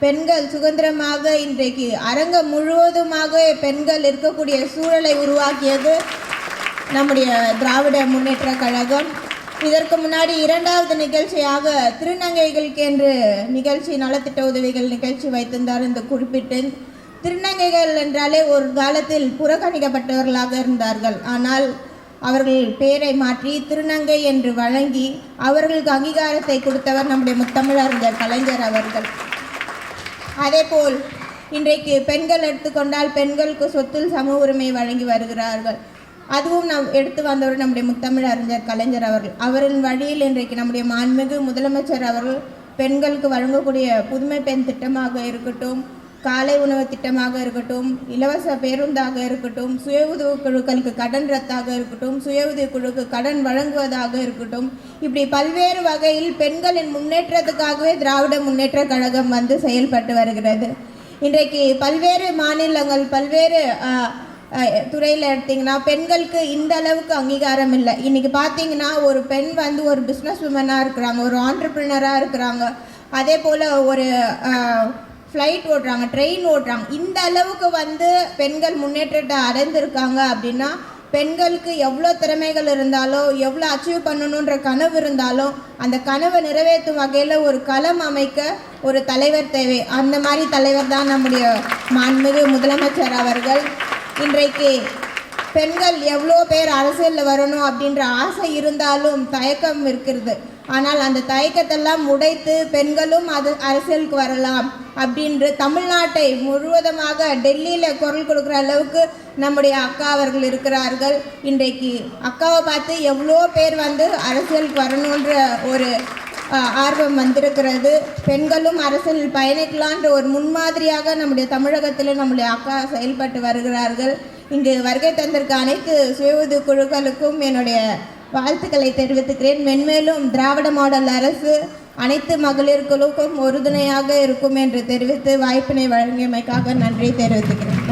பெண்கள் சுதந்திரமாக இன்றைக்கு அரங்கம் முழுவதுமாக பெண்கள் இருக்கக்கூடிய சூழலை உருவாக்கியது நம்முடைய திராவிட முன்னேற்ற கழகம். இதற்கு முன்னாடி இரண்டாவது நிகழ்ச்சியாக திருநங்கைகளுக்கு என்று நிகழ்ச்சி நலத்திட்ட உதவிகள் நிகழ்ச்சி வைத்திருந்தார் என்று குறிப்பிட்டேன். திருநங்கைகள் என்றாலே ஒரு காலத்தில் புறக்கணிக்கப்பட்டவர்களாக இருந்தார்கள். ஆனால் அவர்கள் பெயரை மாற்றி திருநங்கை என்று வழங்கி அவர்களுக்கு அங்கீகாரத்தை கொடுத்தவர் நம்முடைய முத்தமிழறிஞர் கலைஞர் அவர்கள். அதேபோல் இன்றைக்கு பெண்கள் எடுத்துக்கொண்டால் பெண்களுக்கு சொத்தில் சம உரிமை வழங்கி வருகிறார்கள். அதுவும் நாம் எடுத்து வந்தவர் நம்முடைய முத்தமிழறிஞர் கலைஞர் அவர்கள். அவரின் வழியில் இன்றைக்கு நம்முடைய மாண்புமிகு முதலமைச்சர் அவர்கள் பெண்களுக்கு வழங்கக்கூடிய புதுமை பெண் திட்டமாக இருக்கட்டும், காலை உணவு திட்டமாக இருக்கட்டும், இலவச பேருந்தாக இருக்கட்டும், சுய உதவி குழுக்களுக்கு கடன் ரத்தாக இருக்கட்டும், சுய உதவி குழுக்கு கடன் வழங்குவதாக இருக்கட்டும், இப்படி பல்வேறு வகையில் பெண்களின் முன்னேற்றத்துக்காகவே திராவிட முன்னேற்ற கழகம் வந்து செயல்பட்டு வருகிறது. இன்றைக்கு பல்வேறு மாநிலங்கள் பல்வேறு துறையில் எடுத்திங்கன்னா பெண்களுக்கு இந்த அளவுக்கு அங்கீகாரம் இல்லை. இன்றைக்கி பார்த்தீங்கன்னா ஒரு பெண் வந்து ஒரு பிஸ்னஸ் உமனாக இருக்கிறாங்க, ஒரு ஆண்டர்ப்ரினராக இருக்கிறாங்க, அதே போல் ஒரு ஃப்ளைட் ஓட்டுறாங்க, ட்ரெயின் ஓட்டுறாங்க. இந்த அளவுக்கு வந்து பெண்கள் முன்னேற்றத்தை அடைந்திருக்காங்க அப்படின்னா பெண்களுக்கு எவ்வளோ திறமைகள் இருந்தாலும் எவ்வளோ அச்சீவ் பண்ணணுன்ற கனவு இருந்தாலும் அந்த கனவை நிறைவேற்றும் வகையில் ஒரு களம் அமைக்க ஒரு தலைவர் தேவை. அந்த மாதிரி தலைவர் தான் நம்முடைய மாண்புமிகு முதலமைச்சர் அவர்கள். இன்றைக்கு பெண்கள் எவ்வளோ பேர் அரசியலில் வரணும் அப்படின்ற ஆசை இருந்தாலும் தயக்கம் இருக்கிறது. ஆனால் அந்த தயக்கத்தெல்லாம் உடைத்து பெண்களும் அரசியலுக்கு வரலாம் அப்படின்று தமிழ்நாட்டை முழுவதுமாக டெல்லியில் குரல் கொடுக்குற அளவுக்கு நம்முடைய அக்கா அவர்கள் இருக்கிறார்கள். இன்றைக்கு அக்காவை பார்த்து எவ்வளோ பேர் வந்து அரசியலுக்கு வரணுன்ற ஒரு ஆர்வம் வந்திருக்கிறது. பெண்களும் அரசியலில் பயணிக்கலான்ற ஒரு முன்மாதிரியாக நம்முடைய தமிழகத்தில் நம்முடைய அக்கா செயல்பட்டு வருகிறார்கள். இங்கு வருகை தந்திருக்க அனைத்து சுய உதவி குழுக்களுக்கும் என்னுடைய வாழ்த்துக்களை தெரிவித்துக்கிறேன். மென்மேலும் திராவிட மாடல் அரசு அனைத்து மகளிர்களுக்கும் உறுதுணையாக இருக்கும் என்று தெரிவித்து வாய்ப்பினை வழங்கியமைக்காக நன்றி தெரிவித்துக்கிறேன்.